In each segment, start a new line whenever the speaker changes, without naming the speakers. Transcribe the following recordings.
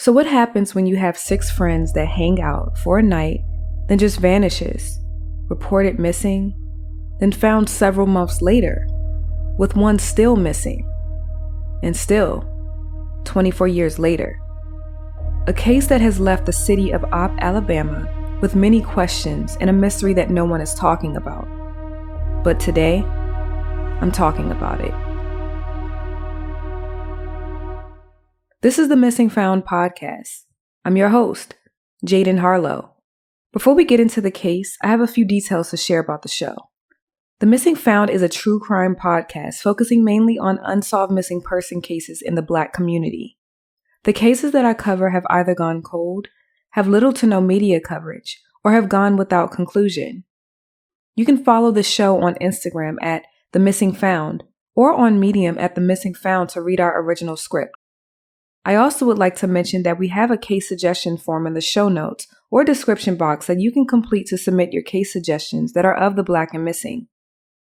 So what happens when you have 6 friends that hang out for a night, then just vanishes, reported missing, then found several months later, with one still missing, and still, 24 years later? A case that has left the city of Opp, Alabama, with many questions and a mystery that no one is talking about. But today, I'm talking about it. This is the Missing Found podcast. I'm your host, Jaden Harlow. Before we get into the case, I have a few details to share about the show. The Missing Found is a true crime podcast focusing mainly on unsolved missing person cases in the Black community. The cases that I cover have either gone cold, have little to no media coverage, or have gone without conclusion. You can follow the show on Instagram at The Missing Found or on Medium at The Missing Found to read our original script. I also would like to mention that we have a case suggestion form in the show notes or description box that you can complete to submit your case suggestions that are of the Black and missing.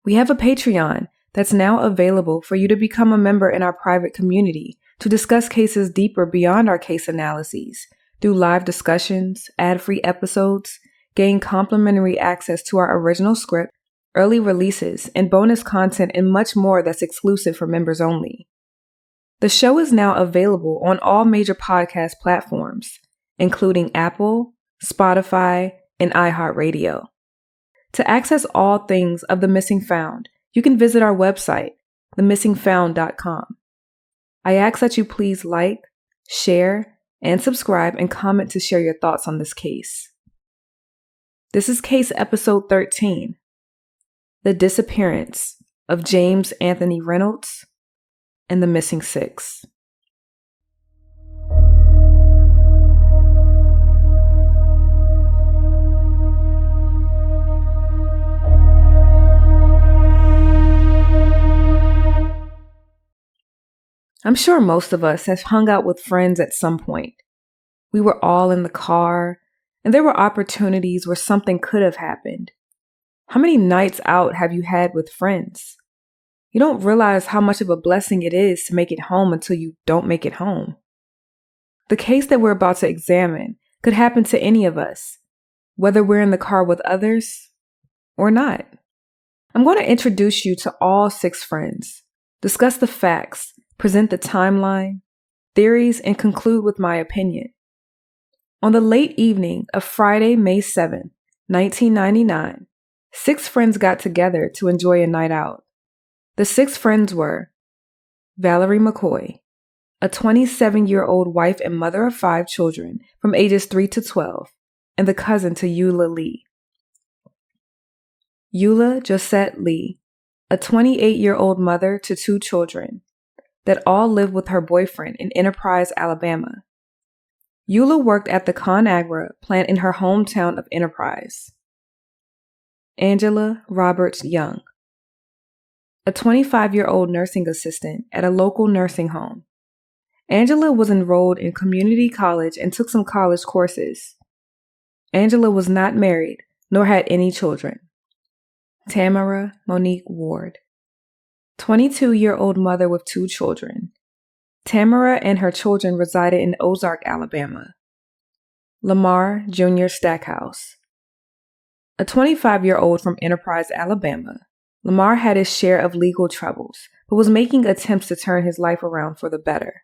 We have a Patreon that's now available for you to become a member in our private community to discuss cases deeper beyond our case analyses, do live discussions, ad-free episodes, gain complimentary access to our original script, early releases, and bonus content and much more that's exclusive for members only. The show is now available on all major podcast platforms, including Apple, Spotify, and iHeartRadio. To access all things of The Missing Found, you can visit our website, themissingfound.com. I ask that you please like, share, and subscribe and comment to share your thoughts on this case. This is case episode 13, The Disappearance of James Anthony Reynolds and the Missing 6. I'm sure most of us have hung out with friends at some point. We were all in the car, and there were opportunities where something could have happened. How many nights out have you had with friends? You don't realize how much of a blessing it is to make it home until you don't make it home. The case that we're about to examine could happen to any of us, whether we're in the car with others or not. I'm going to introduce you to all 6 friends, discuss the facts, present the timeline, theories, and conclude with my opinion. On the late evening of Friday, May 7, 1999, 6 friends got together to enjoy a night out. The 6 friends were Valerie McCoy, a 27-year-old wife and mother of 5 children from ages 3 to 12, and the cousin to Eula Lee. Eula Josette Lee, a 28-year-old mother to 2 children, that all lived with her boyfriend in Enterprise, Alabama. Eula worked at the ConAgra plant in her hometown of Enterprise. Angela Roberts Young, a 25-year-old nursing assistant at a local nursing home. Angela was enrolled in community college and took some college courses. Angela was not married, nor had any children. Tamara Monique Ward, 22-year-old mother with 2 children. Tamara and her children resided in Ozark, Alabama. Lamar Jr. Stackhouse, a 25-year-old from Enterprise, Alabama. Lamar had his share of legal troubles, but was making attempts to turn his life around for the better.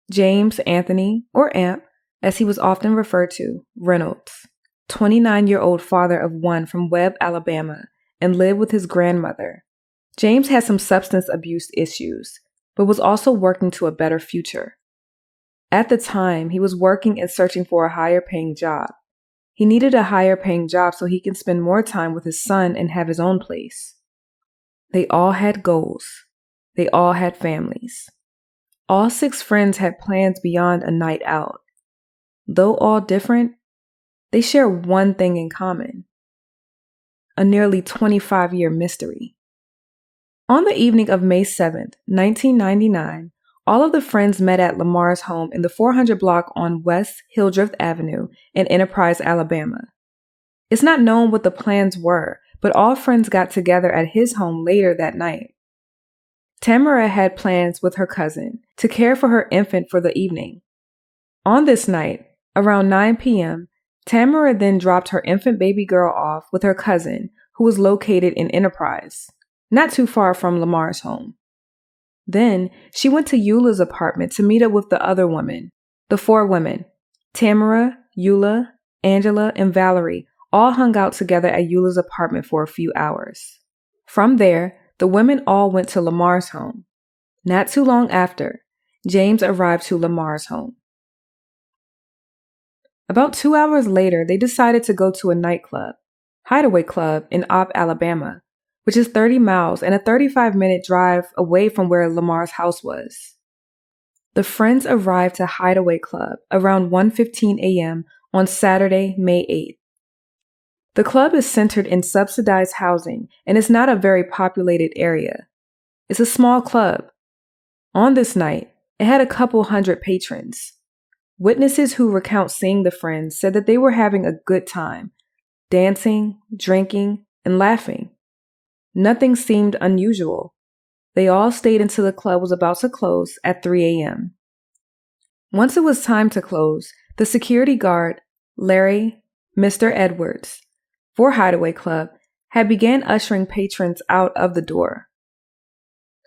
James Anthony, or Amp, as he was often referred to, Reynolds, 29-year-old father of 1 from Webb, Alabama, and lived with his grandmother. James had some substance abuse issues, but was also working to a better future. At the time, he was working and searching for a higher paying job. He needed a higher paying job so he can spend more time with his son and have his own place. They all had goals. They all had families. All 6 friends had plans beyond a night out. Though all different, they share one thing in common: a nearly 25-year mystery. On the evening of May 7th, 1999, all of the friends met at Lamar's home in the 400 block on West Hildreth Avenue in Enterprise, Alabama. It's not known what the plans were, but all friends got together at his home later that night. Tamara had plans with her cousin to care for her infant for the evening. On this night, around 9 p.m., Tamara then dropped her infant baby girl off with her cousin, who was located in Enterprise, not too far from Lamar's home. Then she went to Eula's apartment to meet up with the other women. The four women, Tamara, Eula, Angela, and Valerie, all hung out together at Eula's apartment for a few hours. From there, the women all went to Lamar's home. Not too long after, James arrived to Lamar's home. About 2 hours later, they decided to go to a nightclub, Hideaway Club in Opp, Alabama, which is 30 miles and a 35-minute drive away from where Lamar's house was. The friends arrived to Hideaway Club around 1:15 a.m. on Saturday, May 8th. The club is centered in subsidized housing and is not a very populated area. It's a small club. On this night, it had a couple hundred patrons. Witnesses who recount seeing the friends said that they were having a good time, dancing, drinking, and laughing. Nothing seemed unusual. They all stayed until the club was about to close at 3 a.m. Once it was time to close, the security guard, Larry, Mr. Edwards, for Hideaway Club, had began ushering patrons out of the door.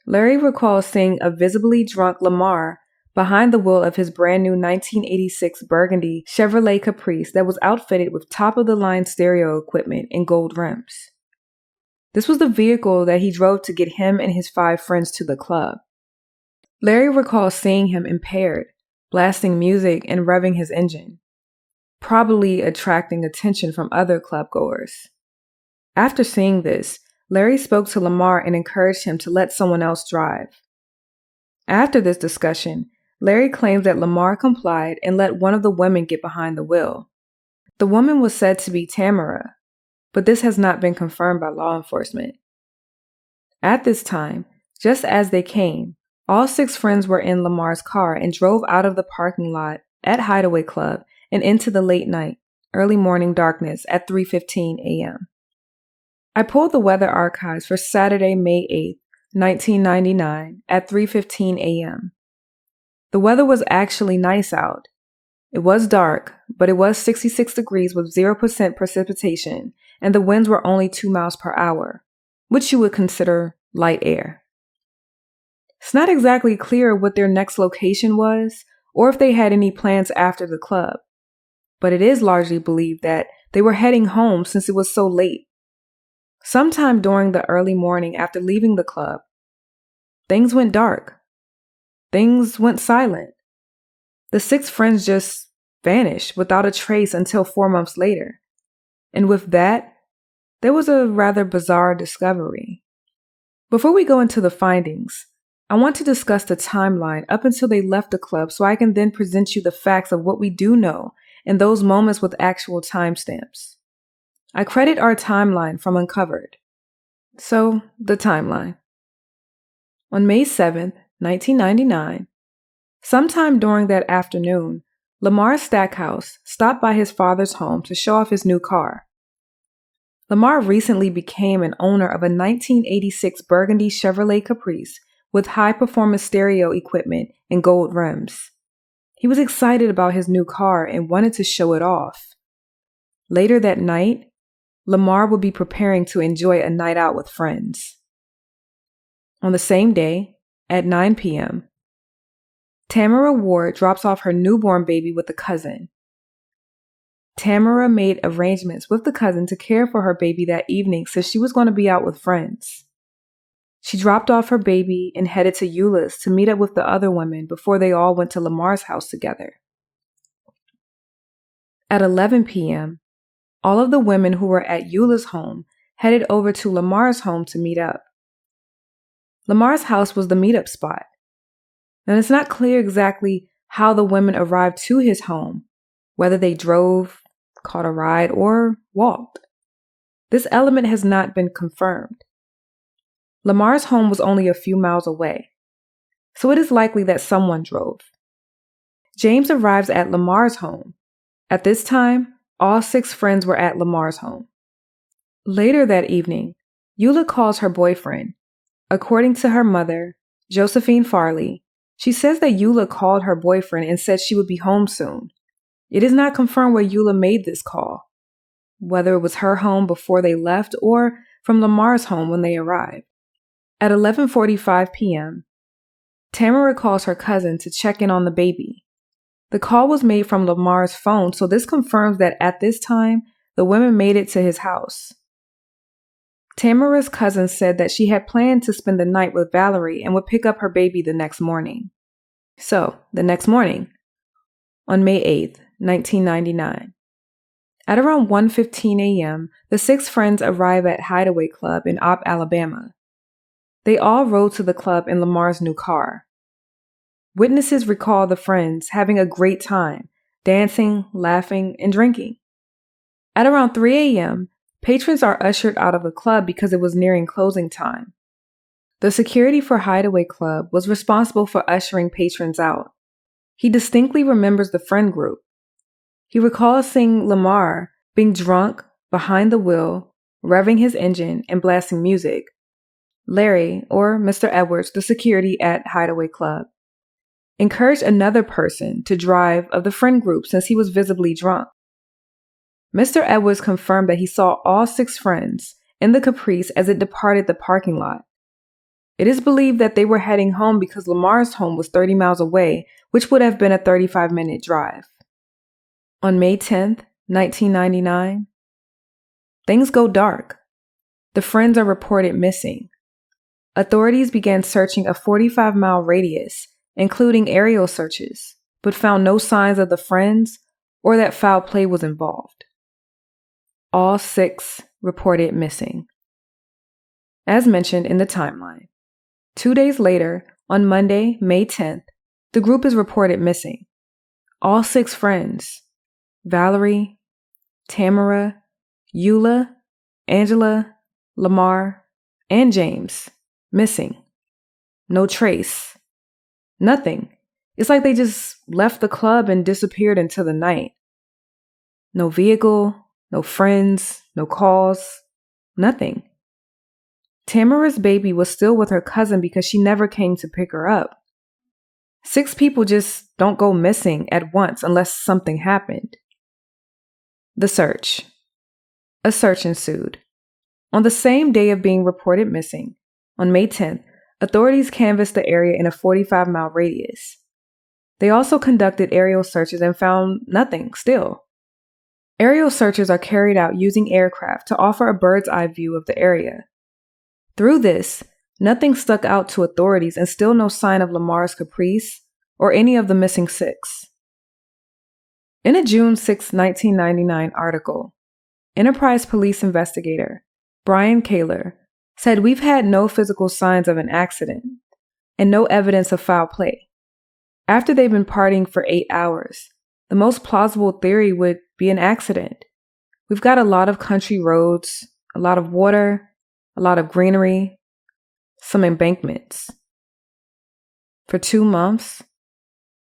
Larry recalls seeing a visibly drunk Lamar behind the wheel of his brand new 1986 Burgundy Chevrolet Caprice that was outfitted with top-of-the-line stereo equipment and gold rims. This was the vehicle that he drove to get him and his 5 friends to the club. Larry recalls seeing him impaired, blasting music and revving his engine, probably attracting attention from other clubgoers. After seeing this, Larry spoke to Lamar and encouraged him to let someone else drive. After this discussion, Larry claims that Lamar complied and let one of the women get behind the wheel. The woman was said to be Tamara, but this has not been confirmed by law enforcement. At this time, just as they came, all 6 friends were in Lamar's car and drove out of the parking lot at Hideaway Club and into the late night, early morning darkness at 3:15 a.m. I pulled the weather archives for Saturday, May 8th, 1999 at 3:15 a.m. The weather was actually nice out. It was dark, but it was 66 degrees with 0% precipitation, and the winds were only 2 miles per hour, which you would consider light air. It's not exactly clear what their next location was, or if they had any plans after the club, but it is largely believed that they were heading home since it was so late. Sometime during the early morning after leaving the club, things went dark. Things went silent. The 6 friends just vanished without a trace until 4 months later. And with that, there was a rather bizarre discovery. Before we go into the findings, I want to discuss the timeline up until they left the club so I can then present you the facts of what we do know and those moments with actual timestamps. I credit our timeline from Uncovered. So, the timeline. On May 7th, 1999, sometime during that afternoon, Lamar Stackhouse stopped by his father's home to show off his new car. Lamar recently became an owner of a 1986 Burgundy Chevrolet Caprice with high-performance stereo equipment and gold rims. He was excited about his new car and wanted to show it off. Later that night, Lamar would be preparing to enjoy a night out with friends. On the same day, at 9 p.m., Tamara Ward drops off her newborn baby with a cousin. Tamara made arrangements with the cousin to care for her baby that evening since she was going to be out with friends. She dropped off her baby and headed to Eula's to meet up with the other women before they all went to Lamar's house together. At 11 p.m., all of the women who were at Eula's home headed over to Lamar's home to meet up. Lamar's house was the meetup spot, and it's not clear exactly how the women arrived to his home, whether they drove, caught a ride, or walked. This element has not been confirmed. Lamar's home was only a few miles away, so it is likely that someone drove. James arrives at Lamar's home. At this time, all 6 friends were at Lamar's home. Later that evening, Eula calls her boyfriend. According to her mother, Josephine Farley, She says that Eula called her boyfriend and said she would be home soon. It is not confirmed where Eula made this call, whether it was her home before they left or from Lamar's home when they arrived. At 11:45 p.m., Tamara calls her cousin to check in on the baby. The call was made from Lamar's phone, so this confirms that at this time, the women made it to his house. Tamara's cousin said that she had planned to spend the night with Valerie and would pick up her baby the next morning. So, the next morning, on May 8th, 1999, at around 1:15 a.m., the 6 friends arrive at Hideaway Club in Opp, Alabama. They all rode to the club in Lamar's new car. Witnesses recall the friends having a great time, dancing, laughing, and drinking. At around 3 a.m., patrons are ushered out of the club because it was nearing closing time. The security for Hideaway Club was responsible for ushering patrons out. He distinctly remembers the friend group. He recalls seeing Lamar being drunk, behind the wheel, revving his engine, and blasting music. Larry, or Mr. Edwards, the security at Hideaway Club, encouraged another person to drive of the friend group since he was visibly drunk. Mr. Edwards confirmed that he saw all 6 friends in the Caprice as it departed the parking lot. It is believed that they were heading home because Lamar's home was 30 miles away, which would have been a 35-minute drive. On May 10th, 1999, things go dark. The friends are reported missing. Authorities began searching a 45-mile radius, including aerial searches, but found no signs of the friends or that foul play was involved. All 6 reported missing. As mentioned in the timeline, 2 days later, on Monday, May 10th, the group is reported missing. All 6 friends, Valerie, Tamara, Eula, Angela, Lamar, and James, missing. No trace. Nothing. It's like they just left the club and disappeared into the night. No vehicle, no friends, no calls, nothing. Tamara's baby was still with her cousin because she never came to pick her up. 6 people just don't go missing at once unless something happened. The search. A search ensued. On the same day of being reported missing, on May 10th, authorities canvassed the area in a 45-mile radius. They also conducted aerial searches and found nothing still. Aerial searches are carried out using aircraft to offer a bird's eye view of the area. Through this, nothing stuck out to authorities and still no sign of Lamar's Caprice or any of the missing 6. In a June 6, 1999 article, Enterprise police investigator Brian Kaler said, "We've had no physical signs of an accident and no evidence of foul play. After they've been partying for 8 hours, the most plausible theory would be an accident. We've got a lot of country roads, a lot of water, a lot of greenery, some embankments. For 2 months,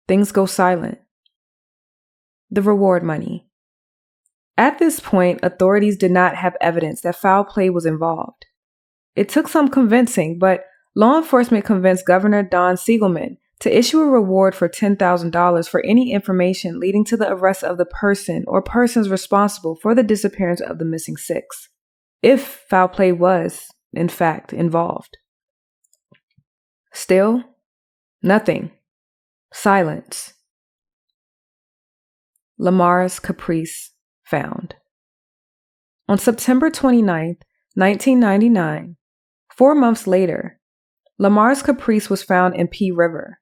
things go silent." The reward money. At this point, authorities did not have evidence that foul play was involved. It took some convincing, but law enforcement convinced Governor Don Siegelman to issue a reward for $10,000 for any information leading to the arrest of the person or persons responsible for the disappearance of the missing 6, if foul play was, in fact, involved. Still, nothing. Silence. Lamar's Caprice found. On September 29, 1999, 4 months later, Lamar's Caprice was found in Pea River.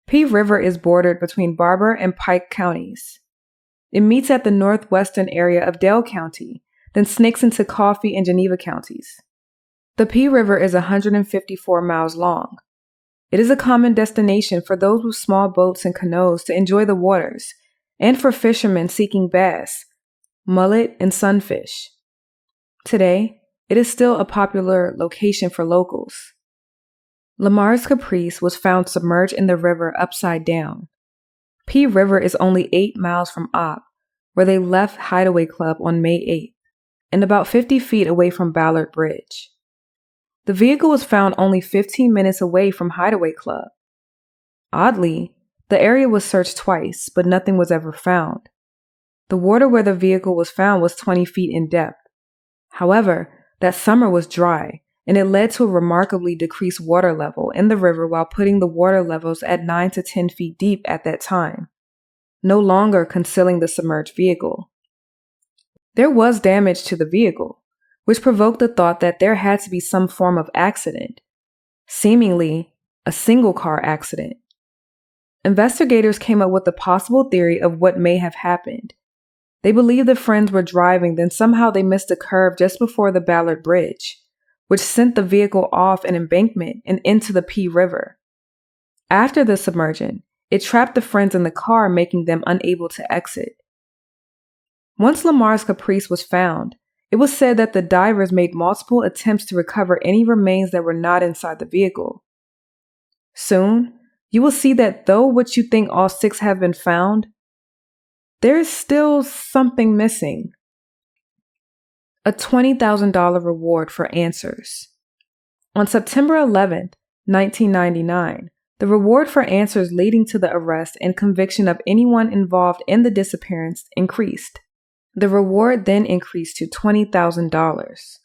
Pea River is bordered between Barber and Pike counties. It meets at the northwestern area of Dale County, then snakes into Coffee and Geneva counties. The Pea River is 154 miles long. It is a common destination for those with small boats and canoes to enjoy the waters, and for fishermen seeking bass, mullet, and sunfish. Today, it is still a popular location for locals. Lamar's Caprice was found submerged in the river upside down. Pea River is only 8 miles from Opp, where they left Hideaway Club on May 8th, and about 50 feet away from Ballard Bridge. The vehicle was found only 15 minutes away from Hideaway Club. Oddly, the area was searched twice, but nothing was ever found. The water where the vehicle was found was 20 feet in depth. However, that summer was dry, and it led to a remarkably decreased water level in the river while putting the water levels at 9 to 10 feet deep at that time, no longer concealing the submerged vehicle. There was damage to the vehicle, which provoked the thought that there had to be some form of accident, seemingly a single-car accident. Investigators came up with the possible theory of what may have happened. They believed the friends were driving, then somehow they missed a curve just before the Ballard Bridge, which sent the vehicle off an embankment and into the P River. After the submersion, it trapped the friends in the car, making them unable to exit. Once Lamar's Caprice was found, it was said that the divers made multiple attempts to recover any remains that were not inside the vehicle. Soon, you will see that though what you think all 6 have been found, there is still something missing. A $20,000 reward for answers. On September 11th, 1999, the reward for answers leading to the arrest and conviction of anyone involved in the disappearance increased. The reward then increased to $20,000.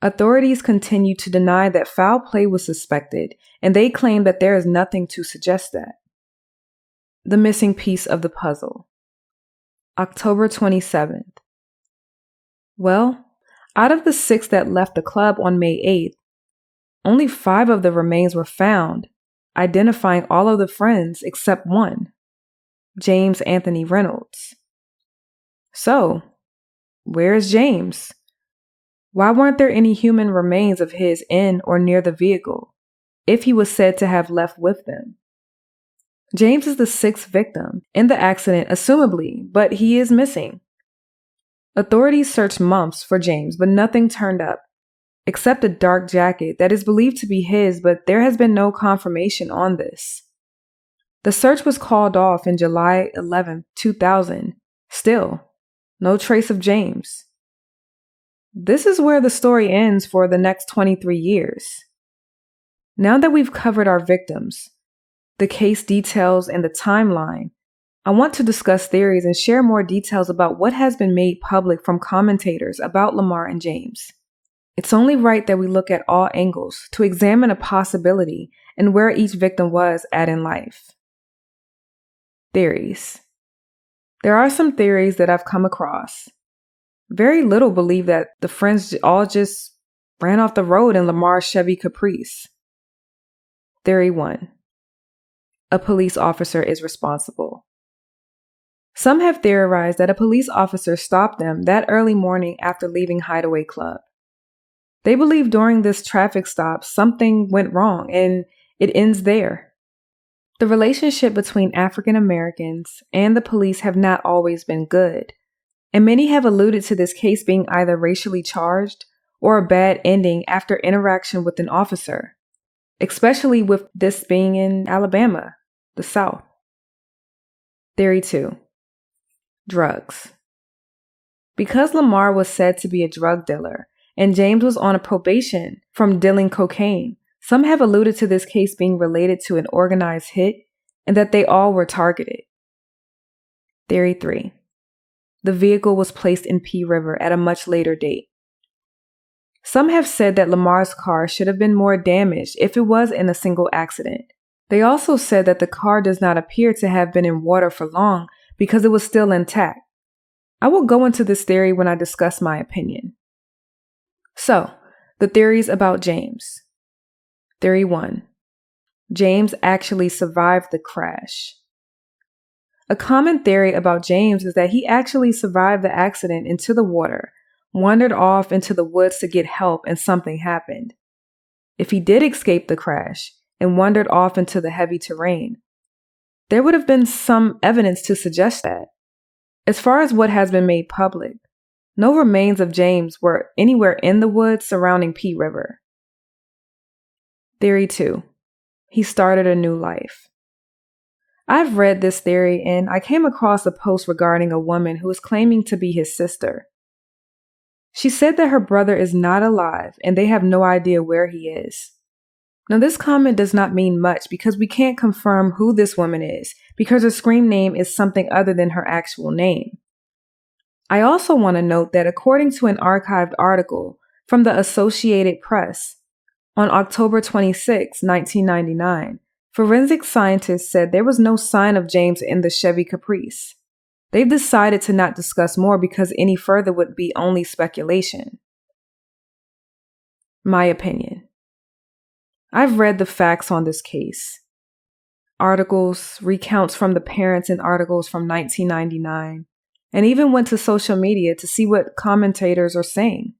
Authorities continued to deny that foul play was suspected, and they claim that there is nothing to suggest that. The missing piece of the puzzle. October 27th. Well, out of the 6 that left the club on May 8th, only 5 of the remains were found, identifying all of the friends except one, James Anthony Reynolds. So, where is James? Why weren't there any human remains of his in or near the vehicle, if he was said to have left with them? James is the 6th victim in the accident, assumably, but he is missing. Authorities searched months for James, but nothing turned up, except a dark jacket that is believed to be his, but there has been no confirmation on this. The search was called off in July 11, 2000. Still, no trace of James. This is where the story ends for the next 23 years. Now that we've covered our victims, the case details, and the timeline, I want to discuss theories and share more details about what has been made public from commentators about Lamar and James. It's only right that we look at all angles to examine a possibility and where each victim was at in life. Theories. There are some theories that I've come across. Very little believe that the friends all just ran off the road in Lamar's Chevy Caprice. Theory 1. A police officer is responsible. Some have theorized that a police officer stopped them that early morning after leaving Hideaway Club. They believe during this traffic stop something went wrong, and it ends there. The relationship between African Americans and the police have not always been good, and many have alluded to this case being either racially charged or a bad ending after interaction with an officer, especially with this being in Alabama, the South. Theory 2. Drugs. Because Lamar was said to be a drug dealer and James was on a probation from dealing cocaine, some have alluded to this case being related to an organized hit and that they all were targeted. Theory 3. The vehicle was placed in P River at a much later date. Some have said that Lamar's car should have been more damaged if it was in a single accident. They also said that the car does not appear to have been in water for long because it was still intact. I will go into this theory when I discuss my opinion. So, the theories about James. Theory 1. James actually survived the crash. A common theory about James is that he actually survived the accident into the water, wandered off into the woods to get help, and something happened. If he did escape the crash and wandered off into the heavy terrain, there would have been some evidence to suggest that. As far as what has been made public, no remains of James were anywhere in the woods surrounding P River. Theory 2. He started a new life. I've read this theory and I came across a post regarding a woman who was claiming to be his sister. She said that her brother is not alive and they have no idea where he is. Now, this comment does not mean much because we can't confirm who this woman is because her screen name is something other than her actual name. I also want to note that according to an archived article from the Associated Press, on October 26, 1999, forensic scientists said there was no sign of James in the Chevy Caprice. They've decided to not discuss more because any further would be only speculation. My opinion. I've read the facts on this case. Articles, recounts from the parents in articles from 1999, and even went to social media to see what commentators are saying.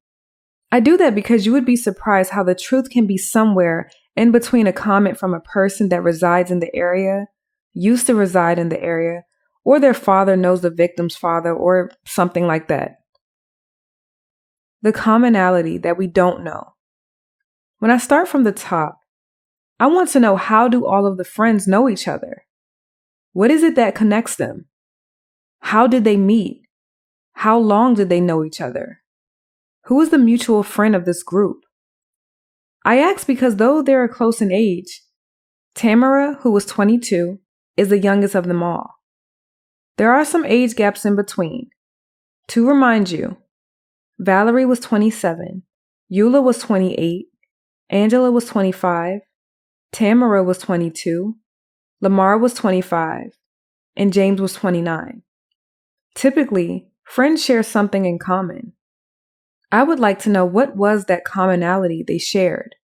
I do that because you would be surprised how the truth can be somewhere in between a comment from a person that resides in the area, used to reside in the area, or their father knows the victim's father, or something like that. The commonality that we don't know. When I start from the top, I want to know, how do all of the friends know each other? What is it that connects them? How did they meet? How long did they know each other? Who is the mutual friend of this group? I ask because though they are close in age, Tamara, who was 22, is the youngest of them all. There are some age gaps in between. To remind you, Valerie was 27, Eula was 28, Angela was 25, Tamara was 22, Lamar was 25, and James was 29. Typically, friends share something in common. I would like to know what was that commonality they shared.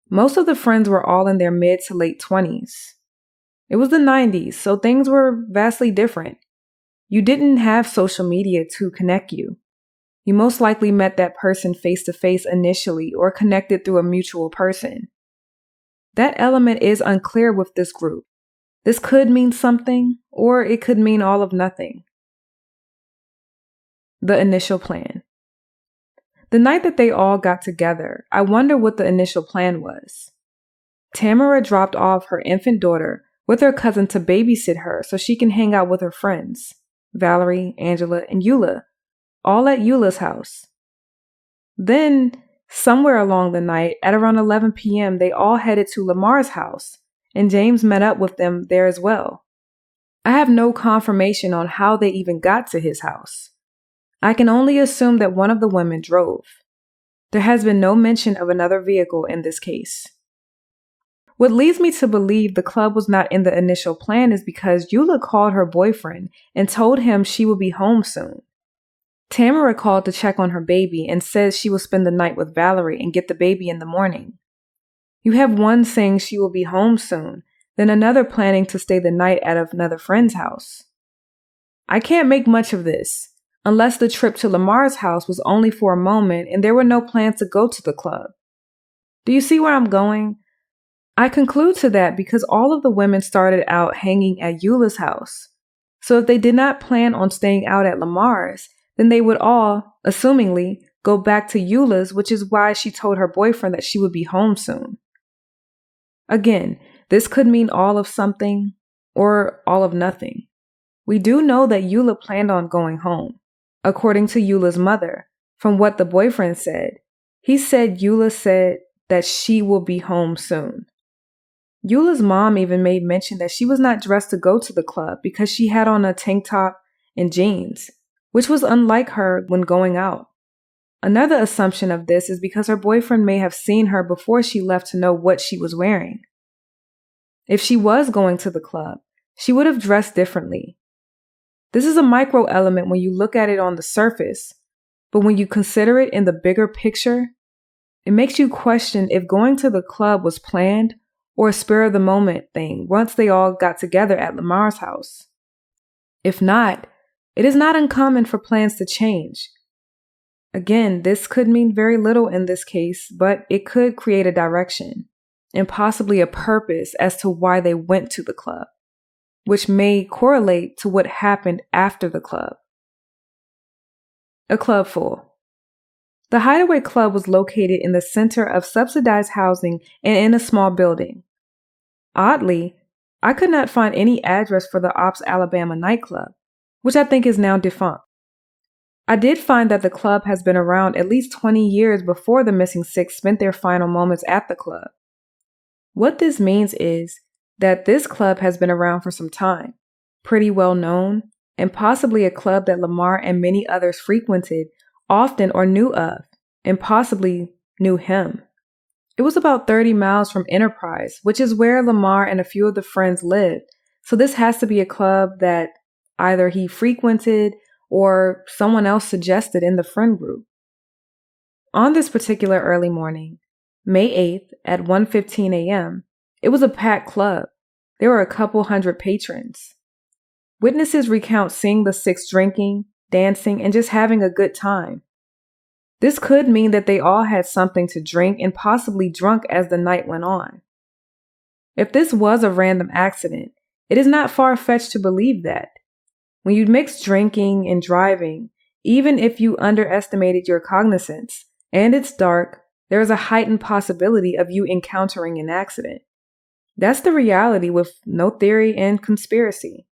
Most of the friends were all in their mid to late 20s. It was the 90s, so things were vastly different. You didn't have social media to connect you. You most likely met that person face to face initially or connected through a mutual person. That element is unclear with this group. This could mean something, or it could mean all of nothing. The initial plan. The night that they all got together, I wonder what the initial plan was. Tamara dropped off her infant daughter with her cousin to babysit her so she can hang out with her friends, Valerie, Angela, and Eula, all at Eula's house. Then, somewhere along the night, at around 11 p.m., they all headed to Lamar's house, and James met up with them there as well. I have no confirmation on how they even got to his house. I can only assume that one of the women drove. There has been no mention of another vehicle in this case. What leads me to believe the club was not in the initial plan is because Eula called her boyfriend and told him she would be home soon. Tamara called to check on her baby and says she will spend the night with Valerie and get the baby in the morning. You have one saying she will be home soon, then another planning to stay the night at another friend's house. I can't make much of this, unless the trip to Lamar's house was only for a moment and there were no plans to go to the club. Do you see where I'm going? I conclude to that because all of the women started out hanging at Eula's house. So if they did not plan on staying out at Lamar's, then they would all, assumingly, go back to Eula's, which is why she told her boyfriend that she would be home soon. Again, this could mean all of something or all of nothing. We do know that Eula planned on going home. According to Eula's mother, from what the boyfriend said, he said Eula said that she will be home soon. Eula's mom even made mention that she was not dressed to go to the club because she had on a tank top and jeans, which was unlike her when going out. Another assumption of this is because her boyfriend may have seen her before she left to know what she was wearing. If she was going to the club, she would have dressed differently. This is a micro element when you look at it on the surface, but when you consider it in the bigger picture, it makes you question if going to the club was planned or a spur of the moment thing once they all got together at Lamar's house. If not, it is not uncommon for plans to change. Again, this could mean very little in this case, but it could create a direction and possibly a purpose as to why they went to the club, which may correlate to what happened after the club. A club full. The Hideaway Club was located in the center of subsidized housing and in a small building. Oddly, I could not find any address for the Ops Alabama nightclub, which I think is now defunct. I did find that the club has been around at least 20 years before the missing six spent their final moments at the club. What this means is that this club has been around for some time, pretty well known, and possibly a club that Lamar and many others frequented often or knew of, and possibly knew him. It was about 30 miles from Enterprise, which is where Lamar and a few of the friends lived, so this has to be a club that either he frequented or someone else suggested in the friend group. On this particular early morning, May 8th at 1:15 a.m., it was a packed club. There were a couple hundred patrons. Witnesses recount seeing the six drinking, dancing, and just having a good time. This could mean that they all had something to drink and possibly drunk as the night went on. If this was a random accident, it is not far-fetched to believe that. When you mix drinking and driving, even if you underestimated your cognizance, and it's dark, there is a heightened possibility of you encountering an accident. That's the reality with no theory and conspiracy.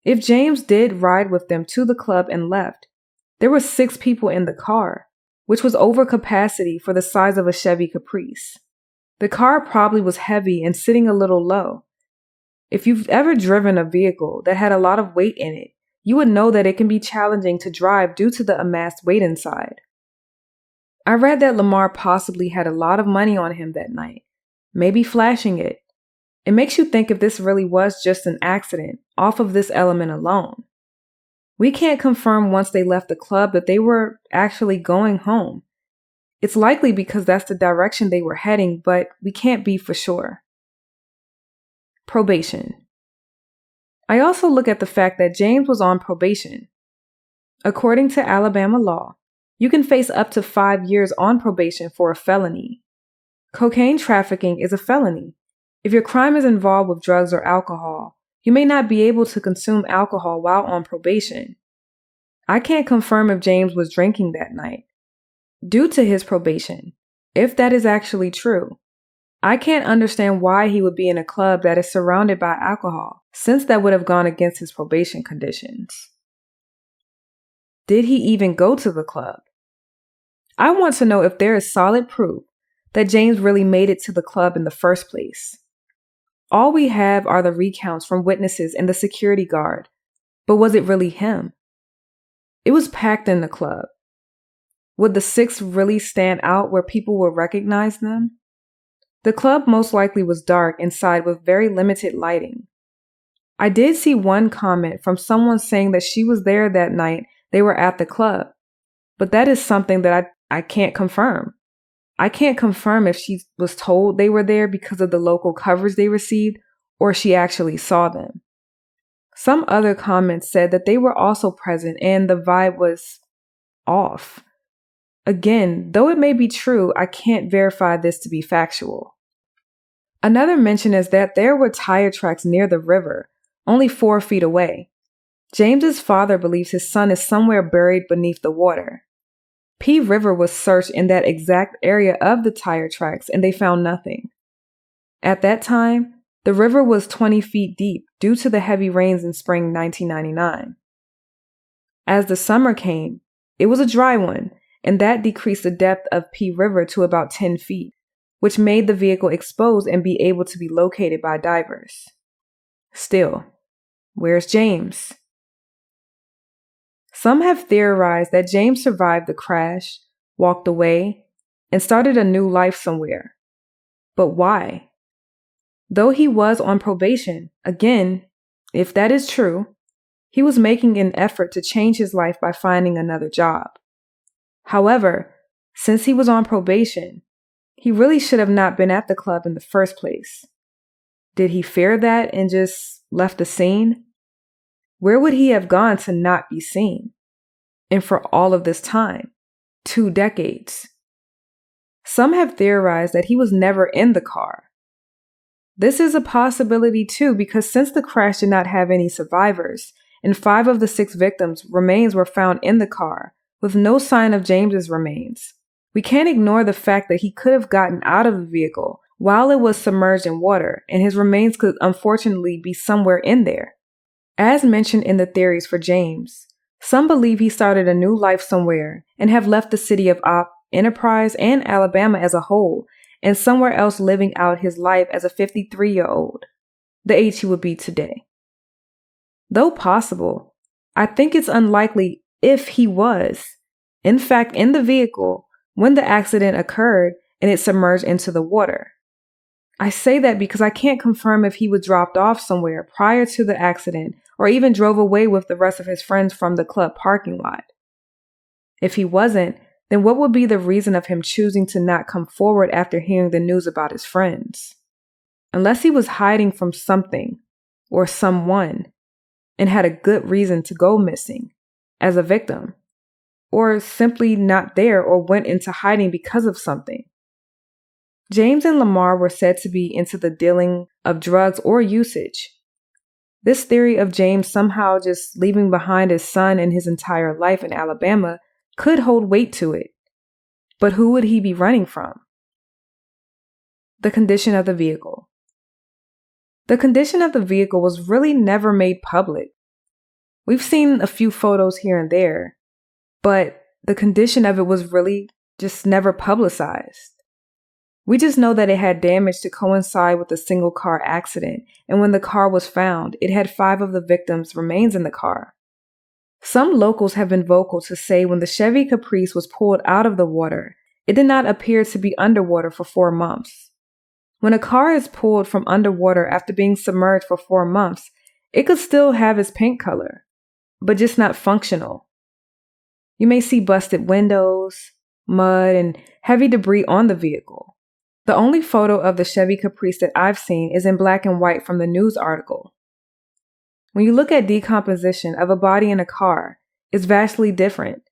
If James did ride with them to the club and left, there were 6 people in the car, which was over capacity for the size of a Chevy Caprice. The car probably was heavy and sitting a little low. If you've ever driven a vehicle that had a lot of weight in it, you would know that it can be challenging to drive due to the amassed weight inside. I read that Lamar possibly had a lot of money on him that night, maybe flashing it. It makes you think if this really was just an accident off of this element alone. We can't confirm once they left the club that they were actually going home. It's likely because that's the direction they were heading, but we can't be for sure. Probation. I also look at the fact that James was on probation. According to Alabama law, you can face up to 5 years on probation for a felony. Cocaine trafficking is a felony. If your crime is involved with drugs or alcohol, you may not be able to consume alcohol while on probation. I can't confirm if James was drinking that night. Due to his probation, if that is actually true, I can't understand why he would be in a club that is surrounded by alcohol, since that would have gone against his probation conditions. Did he even go to the club? I want to know if there is solid proof that James really made it to the club in the first place. All we have are the recounts from witnesses and the security guard, but was it really him? It was packed in the club. Would the 6 really stand out where people would recognize them? The club most likely was dark inside with very limited lighting. I did see one comment from someone saying that she was there that night they were at the club, but that is something that I can't confirm. I can't confirm if she was told they were there because of the local coverage they received or she actually saw them. Some other comments said that they were also present and the vibe was off. Again, though it may be true, I can't verify this to be factual. Another mention is that there were tire tracks near the river, only 4 feet away. James's father believes his son is somewhere buried beneath the water. P River was searched in that exact area of the tire tracks and they found nothing. At that time, the river was 20 feet deep due to the heavy rains in spring 1999. As the summer came, it was a dry one, and that decreased the depth of P River to about 10 feet, which made the vehicle exposed and be able to be located by divers. Still, where's James? Some have theorized that James survived the crash, walked away, and started a new life somewhere. But why? Though he was on probation, again, if that is true, he was making an effort to change his life by finding another job. However, since he was on probation, he really should have not been at the club in the first place. Did he fear that and just left the scene? Where would he have gone to not be seen? And for all of this time, 2 decades. Some have theorized that he was never in the car. This is a possibility too, because since the crash did not have any survivors, and 5 of the 6 victims' remains were found in the car, with no sign of James's remains, we can't ignore the fact that he could have gotten out of the vehicle while it was submerged in water, and his remains could unfortunately be somewhere in there. As mentioned in the theories for James, some believe he started a new life somewhere and have left the city of Enterprise and Alabama as a whole and somewhere else living out his life as a 53-year-old, the age he would be today. Though possible, I think it's unlikely if he was, in fact, in the vehicle when the accident occurred and it submerged into the water. I say that because I can't confirm if he was dropped off somewhere prior to the accident or even drove away with the rest of his friends from the club parking lot. If he wasn't, then what would be the reason of him choosing to not come forward after hearing the news about his friends? Unless he was hiding from something or someone and had a good reason to go missing as a victim, or simply not there or went into hiding because of something. James and Lamar were said to be into the dealing of drugs or usage. This theory of James somehow just leaving behind his son and his entire life in Alabama could hold weight to it. But who would he be running from? The condition of the vehicle. The condition of the vehicle was really never made public. We've seen a few photos here and there, but the condition of it was really just never publicized. We just know that it had damage to coincide with a single car accident, and when the car was found, it had 5 of the victims' remains in the car. Some locals have been vocal to say when the Chevy Caprice was pulled out of the water, it did not appear to be underwater for 4 months. When a car is pulled from underwater after being submerged for 4 months, it could still have its paint color, but just not functional. You may see busted windows, mud, and heavy debris on the vehicle. The only photo of the Chevy Caprice that I've seen is in black and white from the news article. When you look at decomposition of a body in a car, it's vastly different.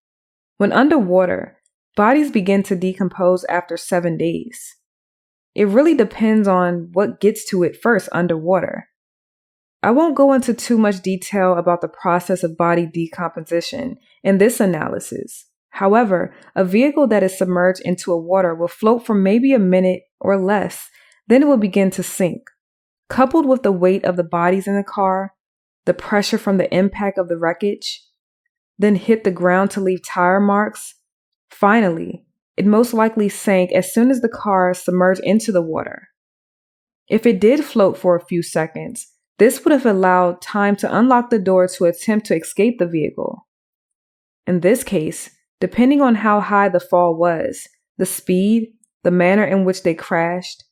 When underwater, bodies begin to decompose after 7 days. It really depends on what gets to it first underwater. I won't go into too much detail about the process of body decomposition in this analysis. However, a vehicle that is submerged into a water will float for maybe a minute or less, then it will begin to sink. Coupled with the weight of the bodies in the car, the pressure from the impact of the wreckage, then hit the ground to leave tire marks. Finally, it most likely sank as soon as the car submerged into the water. If it did float for a few seconds, this would have allowed time to unlock the door to attempt to escape the vehicle. In this case, depending on how high the fall was, the speed, the manner in which they crashed,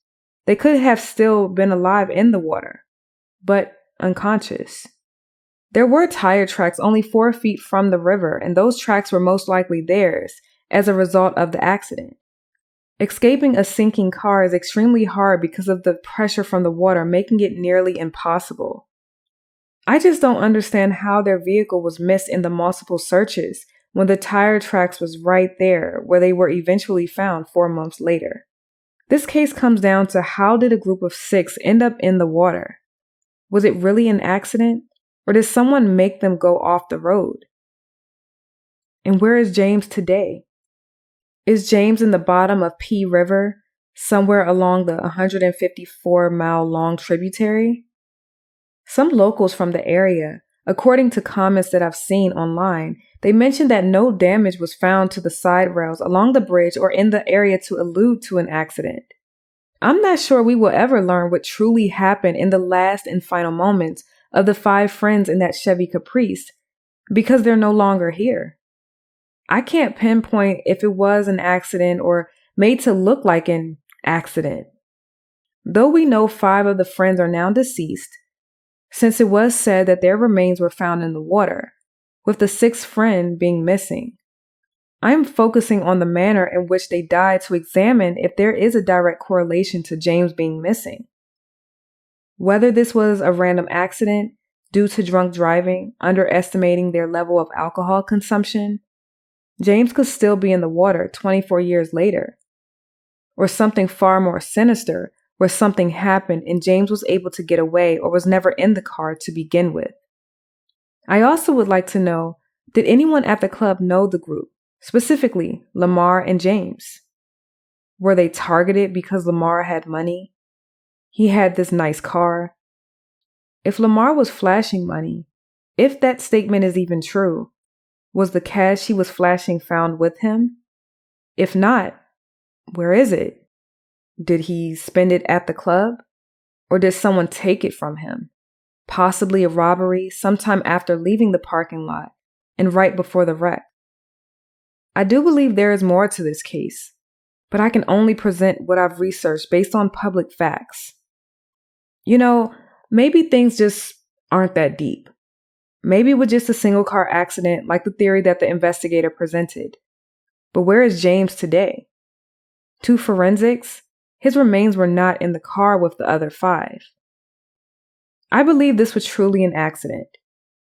they could have still been alive in the water, but unconscious. There were tire tracks only 4 feet from the river, and those tracks were most likely theirs as a result of the accident. Escaping a sinking car is extremely hard because of the pressure from the water, making it nearly impossible. I just don't understand how their vehicle was missed in the multiple searches when the tire tracks was right there where they were eventually found 4 months later. This case comes down to how did a group of 6 end up in the water? Was it really an accident, or did someone make them go off the road? And where is James today? Is James in the bottom of P River, somewhere along the 154-mile-long tributary? Some locals from the area, according to comments that I've seen online, they mentioned that no damage was found to the side rails along the bridge or in the area to allude to an accident. I'm not sure we will ever learn what truly happened in the last and final moments of the 5 friends in that Chevy Caprice because they're no longer here. I can't pinpoint if it was an accident or made to look like an accident. Though we know 5 of the friends are now deceased, since it was said that their remains were found in the water, with the 6th friend being missing. I am focusing on the manner in which they died to examine if there is a direct correlation to James being missing. Whether this was a random accident due to drunk driving, underestimating their level of alcohol consumption, James could still be in the water 24 years later. Or something far more sinister, where something happened and James was able to get away or was never in the car to begin with. I also would like to know, did anyone at the club know the group, specifically Lamar and James? Were they targeted because Lamar had money? He had this nice car. If Lamar was flashing money, if that statement is even true, was the cash he was flashing found with him? If not, where is it? Did he spend it at the club? Or did someone take it from him? Possibly a robbery sometime after leaving the parking lot and right before the wreck. I do believe there is more to this case, but I can only present what I've researched based on public facts. Maybe things just aren't that deep. Maybe it was just a single car accident like the theory that the investigator presented. But where is James today? To forensics, his remains were not in the car with the other 5. I believe this was truly an accident.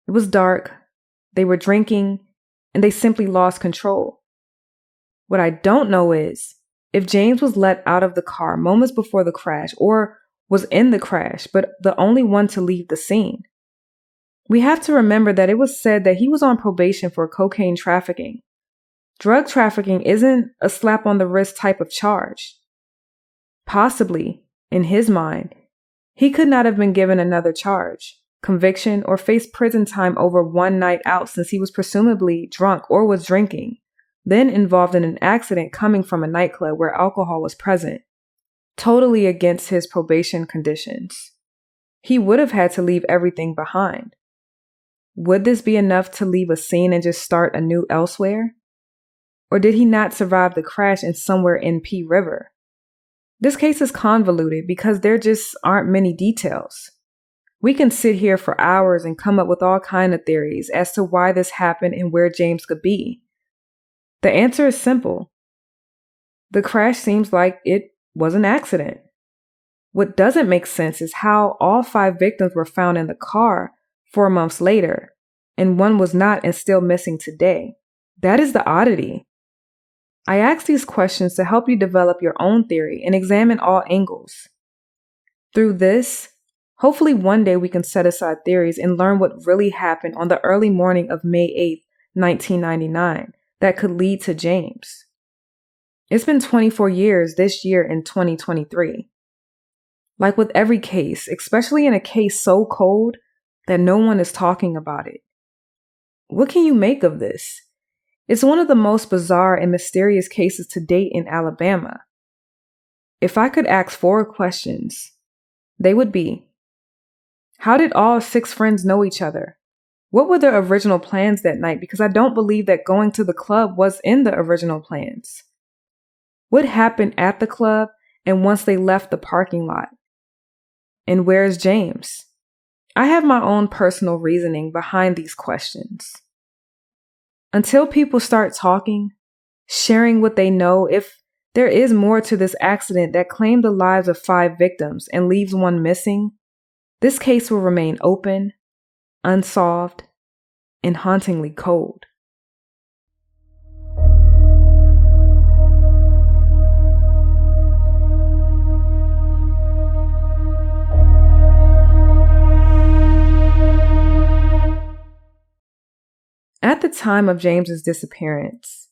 It was dark, they were drinking, and they simply lost control. What I don't know is if James was let out of the car moments before the crash or was in the crash, but the only one to leave the scene. We have to remember that it was said that he was on probation for cocaine trafficking. Drug trafficking isn't a slap on the wrist type of charge. Possibly, in his mind, he could not have been given another charge, conviction, or faced prison time over one night out since he was presumably drunk or was drinking, then involved in an accident coming from a nightclub where alcohol was present, totally against his probation conditions. He would have had to leave everything behind. Would this be enough to leave a scene and just start anew elsewhere? Or did he not survive the crash and somewhere in P River? This case is convoluted because there just aren't many details. We can sit here for hours and come up with all kinds of theories as to why this happened and where James could be. The answer is simple. The crash seems like it was an accident. What doesn't make sense is how all 5 victims were found in the car 4 months later, and one was not and still missing today. That is the oddity. I ask these questions to help you develop your own theory and examine all angles. Through this, hopefully one day we can set aside theories and learn what really happened on the early morning of May 8th, 1999, that could lead to James. It's been 24 years this year in 2023. Like with every case, especially in a case so cold that no one is talking about it. What can you make of this? It's one of the most bizarre and mysterious cases to date in Alabama. If I could ask 4 questions, they would be: how did all 6 friends know each other? What were their original plans that night? Because I don't believe that going to the club was in the original plans. What happened at the club and once they left the parking lot? And where's James? I have my own personal reasoning behind these questions. Until people start talking, sharing what they know, if there is more to this accident that claimed the lives of 5 victims and leaves one missing, this case will remain open, unsolved, and hauntingly cold. At the time of James's disappearance,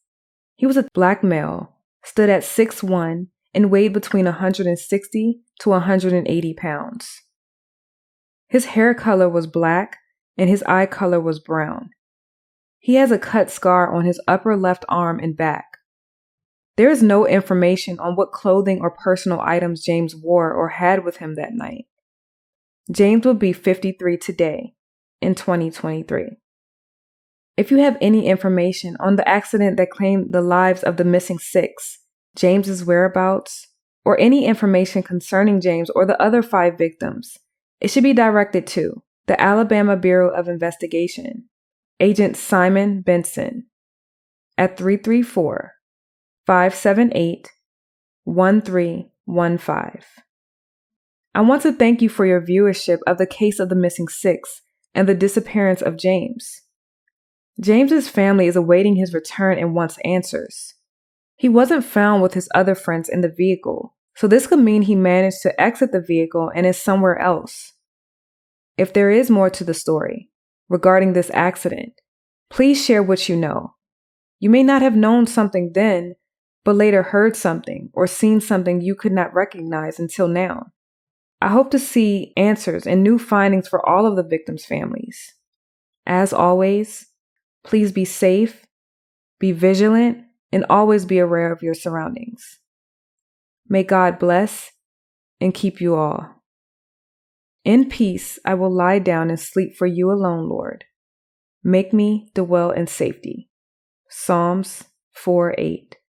he was a Black male, stood at 6'1", and weighed between 160 to 180 pounds. His hair color was black and his eye color was brown. He has a cut scar on his upper left arm and back. There is no information on what clothing or personal items James wore or had with him that night. James will be 53 today, in 2023. If you have any information on the accident that claimed the lives of the missing 6, James's whereabouts, or any information concerning James or the other 5 victims, it should be directed to the Alabama Bureau of Investigation, Agent Simon Benson, at 334-578-1315. I want to thank you for your viewership of the case of the missing 6 and the disappearance of James. James's family is awaiting his return and wants answers. He wasn't found with his other friends in the vehicle, so this could mean he managed to exit the vehicle and is somewhere else. If there is more to the story regarding this accident, please share what you know. You may not have known something then, but later heard something or seen something you could not recognize until now. I hope to see answers and new findings for all of the victims' families. As always, please be safe, be vigilant, and always be aware of your surroundings. May God bless and keep you all. In peace I will lie down and sleep for you alone, Lord. Make me dwell in safety. Psalms 4:8.